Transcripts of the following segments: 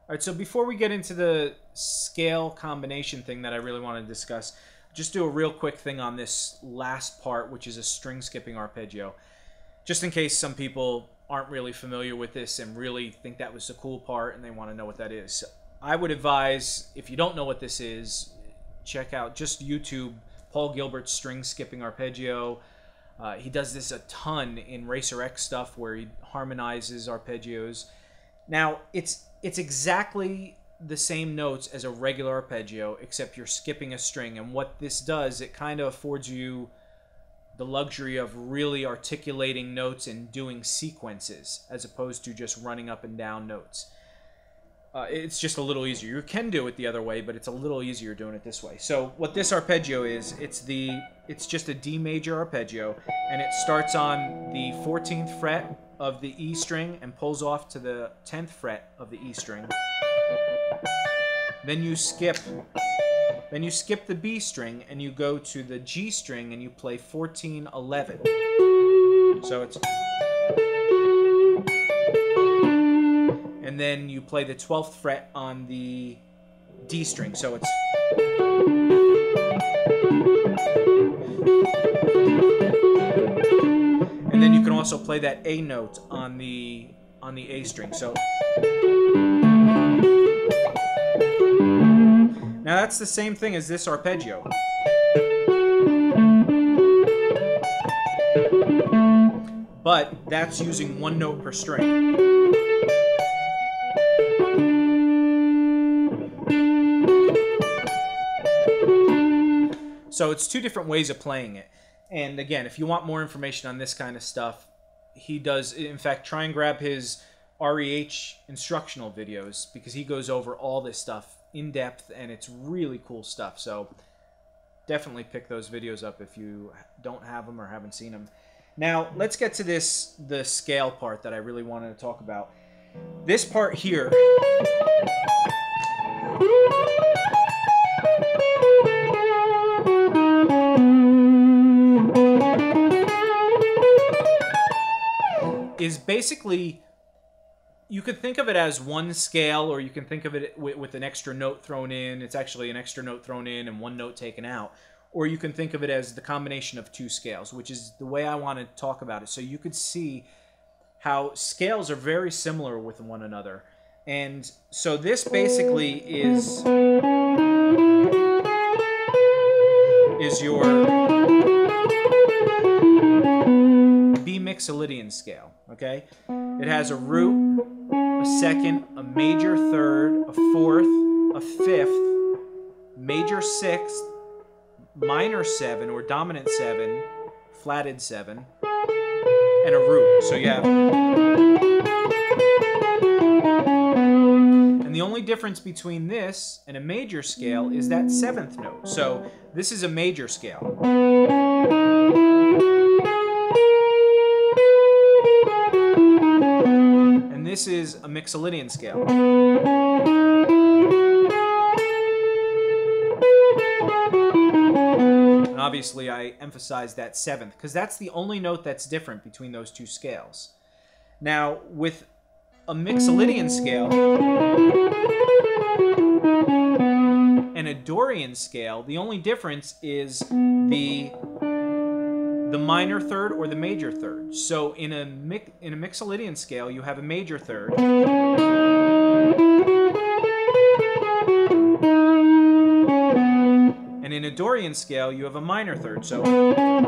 All right, so before we get into the scale combination thing that I really want to discuss, just do a real quick thing on this last part, which is a string skipping arpeggio. Just in case some people aren't really familiar with this and really think that was the cool part and they want to know what that is. I would advise, if you don't know what this is, check out just YouTube Paul Gilbert's string skipping arpeggio. He does this a ton in Racer X stuff where he harmonizes arpeggios. Now, it's exactly the same notes as a regular arpeggio, except you're skipping a string. And what this does, it kind of affords you the luxury of really articulating notes and doing sequences as opposed to just running up and down notes. It's just a little easier. You can do it the other way, but it's a little easier doing it this way. So what this arpeggio is, it's just a D major arpeggio, and it starts on the 14th fret of the E string and pulls off to the 10th fret of the E string. Then you skip the B string and you go to the G string and you play 14, 11. So it's, and then you play the 12th fret on the D string. So it's, and then you can also play that A note on the A string. So now that's the same thing as this arpeggio. But that's using one note per string. So it's two different ways of playing it. And again, if you want more information on this kind of stuff, he does, in fact, try and grab his REH instructional videos because he goes over all this stuff in depth and it's really cool stuff. So definitely pick those videos up if you don't have them or haven't seen them. Now, let's get to the scale part that I really wanted to talk about. This part here is basically, you could think of it as one scale, or you can think of it with an extra note thrown in. It's actually an extra note thrown in and one note taken out. Or you can think of it as the combination of two scales, which is the way I want to talk about it. So you could see how scales are very similar with one another. And so this basically is your B mixolydian scale, okay? It has a root, a second, a major third, a fourth, a fifth, major sixth, minor 7 or dominant 7, flatted 7, and a root. So you have, and the only difference between this and a major scale is that 7th note. So this is a major scale. And this is a mixolydian scale. And obviously I emphasize that 7th because that's the only note that's different between those two scales. Now with a mixolydian scale and a Dorian scale, the only difference is the minor third or the major third. So in a mixolydian scale, you have a major third, and in a Dorian scale, you have a minor third. So and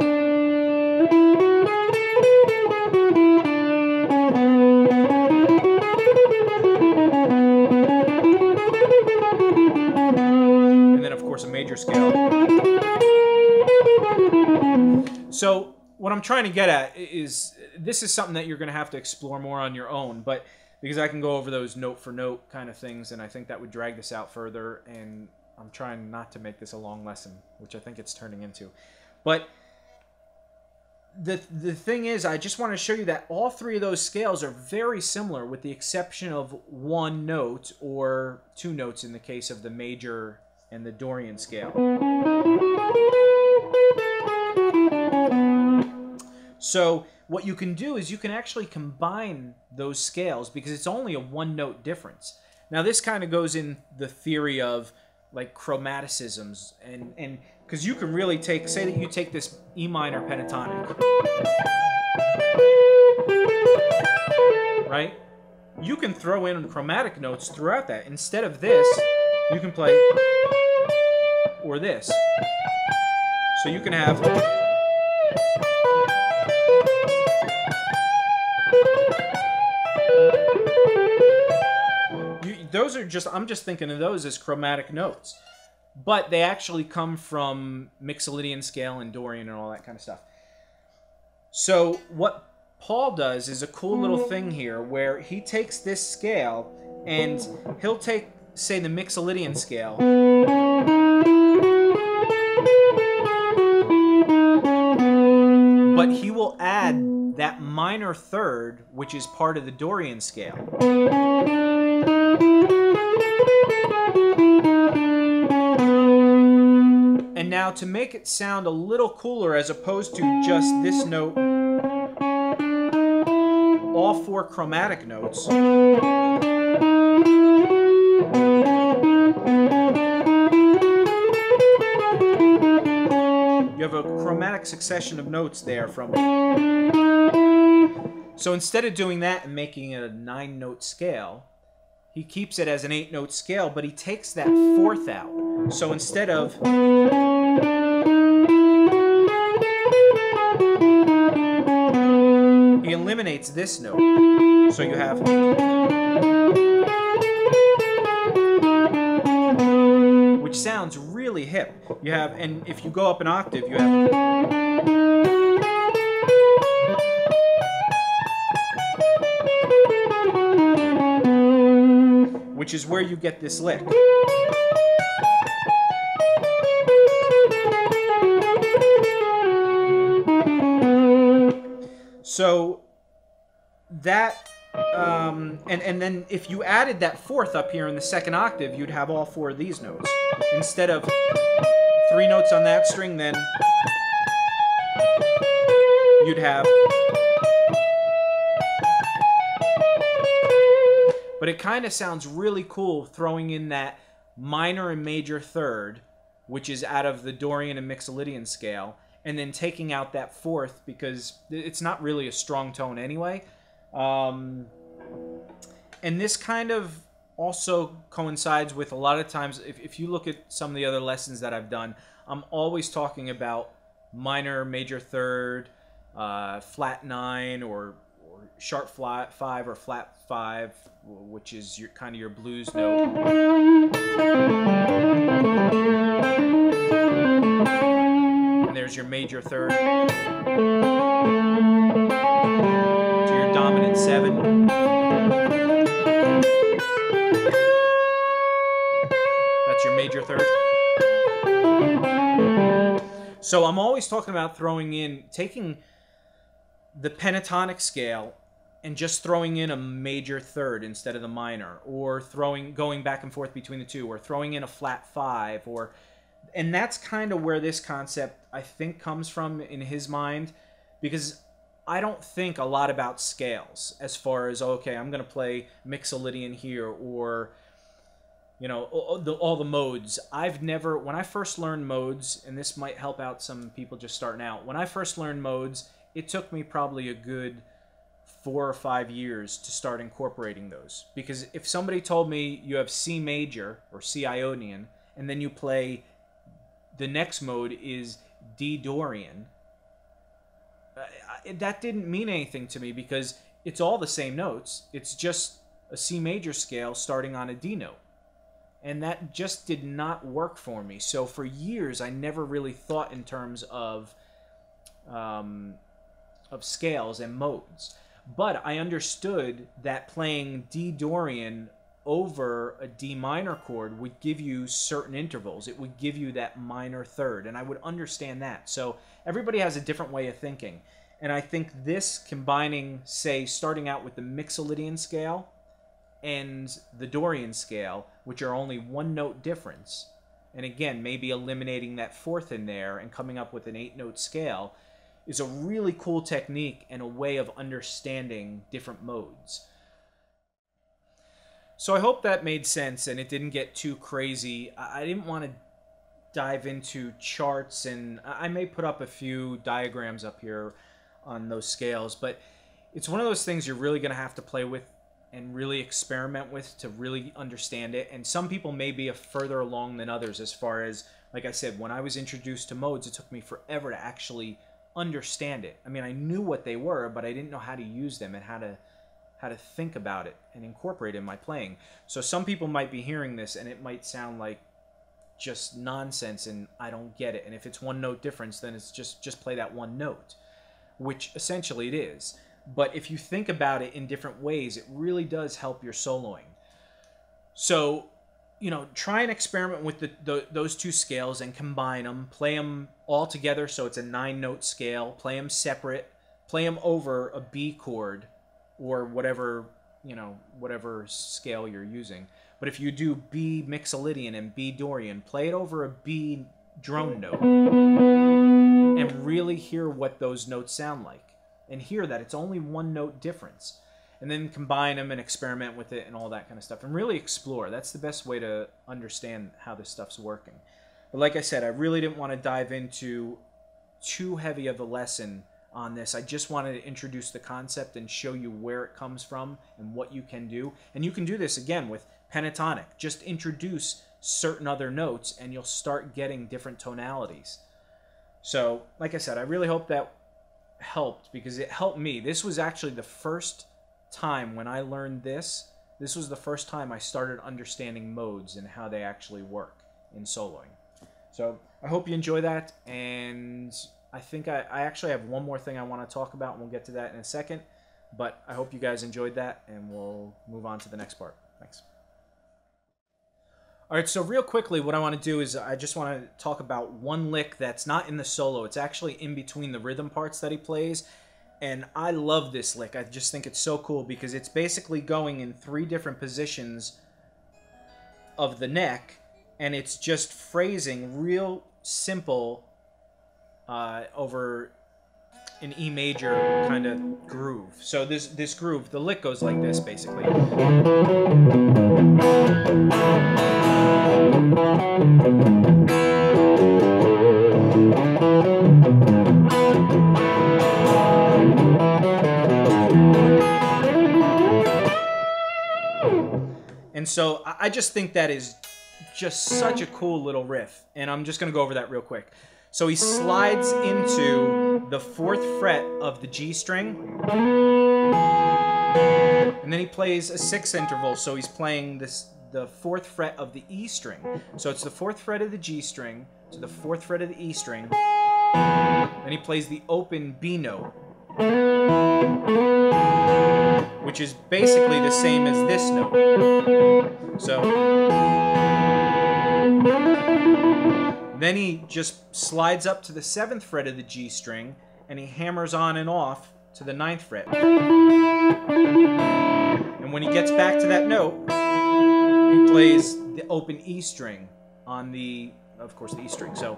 then of course a major scale. So what I'm trying to get at is, this is something that you're going to have to explore more on your own, but because I can go over those note for note kind of things, and I think that would drag this out further, and I'm trying not to make this a long lesson, which I think it's turning into. But the thing is, I just want to show you that all three of those scales are very similar with the exception of one note, or two notes in the case of the major and the Dorian scale. So what you can do is you can actually combine those scales because it's only a one note difference. Now this kind of goes in the theory of like chromaticisms, and because you can really take, say that you take this E minor pentatonic, right? You can throw in chromatic notes throughout that. Instead of this, you can play or this. So you can have those are just, I'm just thinking of those as chromatic notes. But they actually come from Mixolydian scale and Dorian and all that kind of stuff. So what Paul does is a cool little thing here where he takes this scale and he'll take, say, the Mixolydian scale, but he will add that minor third, which is part of the Dorian scale. And now to make it sound a little cooler as opposed to just this note, all four chromatic notes, you have a chromatic succession of notes there from. So instead of doing that and making it a 9-note scale, he keeps it as an 8-note scale, but he takes that fourth out. So instead of he eliminates this note. So you have, which sounds really hip. You have, and if you go up an octave, you have, which is where you get this lick. So that, and then if you added that fourth up here in the second octave, you'd have all four of these notes. Instead of 3 notes on that string, then you'd have, but it kind of sounds really cool throwing in that minor and major third, which is out of the Dorian and Mixolydian scale, and then taking out that fourth because it's not really a strong tone anyway. And this kind of also coincides with a lot of times, if you look at some of the other lessons that I've done, I'm always talking about minor, major third, flat 9, or sharp flat 5 or flat 5, which is your kind of your blues note. There's your major third to your dominant 7. That's your major third. So I'm always talking about throwing in, taking the pentatonic scale and just throwing in a major third instead of the minor, or going back and forth between the two, or throwing in a flat 5, or. And that's kind of where this concept, I think, comes from in his mind, because I don't think a lot about scales as far as, okay, I'm going to play Mixolydian here, or, you know, all the modes. I've never, when I first learned modes, and this might help out some people just starting out, when I first learned modes, it took me probably a good 4 or 5 years to start incorporating those. Because if somebody told me you have C major, or C Ionian, and then you play, the next mode is D Dorian, that didn't mean anything to me because it's all the same notes. It's just a C major scale starting on a D note. And that just did not work for me. So for years, I never really thought in terms of scales and modes. But I understood that playing D Dorian over a D minor chord would give you certain intervals. It would give you that minor third, and I would understand that. So everybody has a different way of thinking. And I think this combining, say, starting out with the Mixolydian scale and the Dorian scale, which are only 1-note difference, and again, maybe eliminating that fourth in there and coming up with an 8-note scale, is a really cool technique and a way of understanding different modes. So I hope that made sense and it didn't get too crazy. I didn't want to dive into charts, and I may put up a few diagrams up here on those scales, but it's one of those things you're really going to have to play with and really experiment with to really understand it. And some people may be further along than others as far as, like I said, when I was introduced to modes, it took me forever to actually understand it. I mean, I knew what they were, but I didn't know how to use them and how to think about it and incorporate it in my playing. So some people might be hearing this and it might sound like just nonsense and I don't get it. And if it's one note difference, then it's just play that one note, which essentially it is. But if you think about it in different ways, it really does help your soloing. So, you know, try and experiment with those two scales and combine them. Play them all together so it's a 9-note scale. Play them separate. Play them over a B chord or whatever, you know, whatever scale you're using. But if you do B Mixolydian and B Dorian, play it over a B drone note and really hear what those notes sound like. And hear that it's only one note difference. And then combine them and experiment with it and all that kind of stuff. And really explore. That's the best way to understand how this stuff's working. But like I said, I really didn't want to dive into too heavy of a lesson on this. I just wanted to introduce the concept and show you where it comes from and what you can do. And you can do this again with pentatonic. Just introduce certain other notes and you'll start getting different tonalities. So, like I said, I really hope that helped because it helped me. This was actually the first time when I learned this. This was the first time I started understanding modes and how they actually work in soloing. So I hope you enjoy that, and I think I actually have one more thing I want to talk about, and we'll get to that in a second. But I hope you guys enjoyed that, and we'll move on to the next part. Thanks. All right, so real quickly, what I want to do is I just want to talk about one lick that's not in the solo. It's actually in between the rhythm parts that he plays, and I love this lick. I just think it's so cool because it's basically going in 3 different positions of the neck, and it's just phrasing real simple over an E major kind of groove. So this groove, the lick goes like this basically. And so I just think that is just such a cool little riff, and I'm just going to go over that real quick. So he slides into the 4th fret of the G string, and then he plays a 6th interval, so he's playing the 4th fret of the E string. So it's the 4th fret of the G string to the 4th fret of the E string, then he plays the open B note, which is basically the same as this note. So then he just slides up to the 7th fret of the G string and he hammers on and off to the 9th fret. And when he gets back to that note, he plays the open E string on the, of course, the E string. So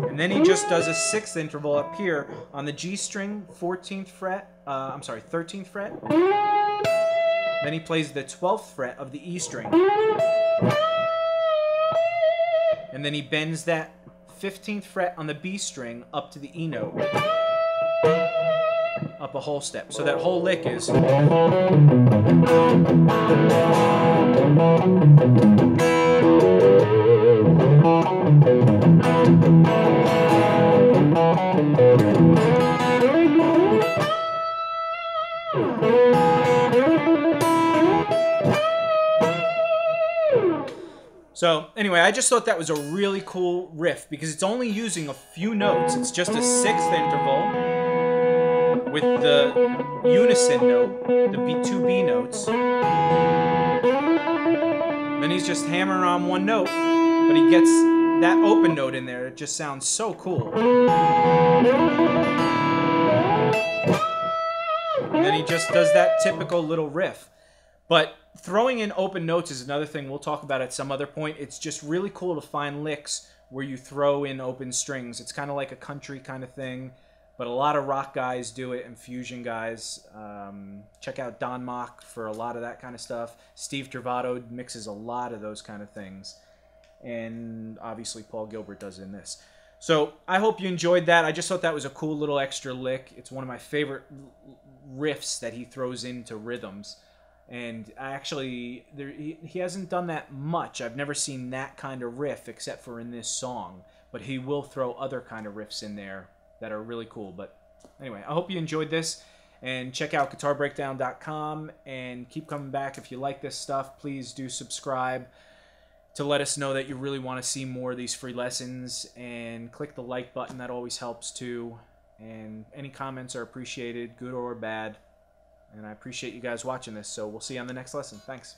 and then he just does a 6th interval up here on the G string, 13th fret. Then he plays the 12th fret of the E string. And then he bends that 15th fret on the B string up to the E note. Up a whole step. So that whole lick is. So anyway, I just thought that was a really cool riff because it's only using a few notes. It's just a 6th interval with the unison note, the 2 B notes. Then he's just hammering on one note, but he gets that open note in there. It just sounds so cool. And then he just does that typical little riff. But throwing in open notes is another thing we'll talk about at some other point. It's just really cool to find licks where you throw in open strings. It's kind of like a country kind of thing. But a lot of rock guys do it and fusion guys. Check out Don Mock for a lot of that kind of stuff. Steve Trovato mixes a lot of those kind of things. And obviously Paul Gilbert does in this. So I hope you enjoyed that. I just thought that was a cool little extra lick. It's one of my favorite riffs that he throws into rhythms. And he hasn't done that much. I've never seen that kind of riff except for in this song. But he will throw other kind of riffs in there that are really cool. But anyway, I hope you enjoyed this, and check out guitarbreakdown.com and keep coming back. If you like this stuff, please do subscribe to let us know that you really want to see more of these free lessons, and click the like button. That always helps too. And any comments are appreciated, good or bad. And I appreciate you guys watching this, so we'll see you on the next lesson. Thanks.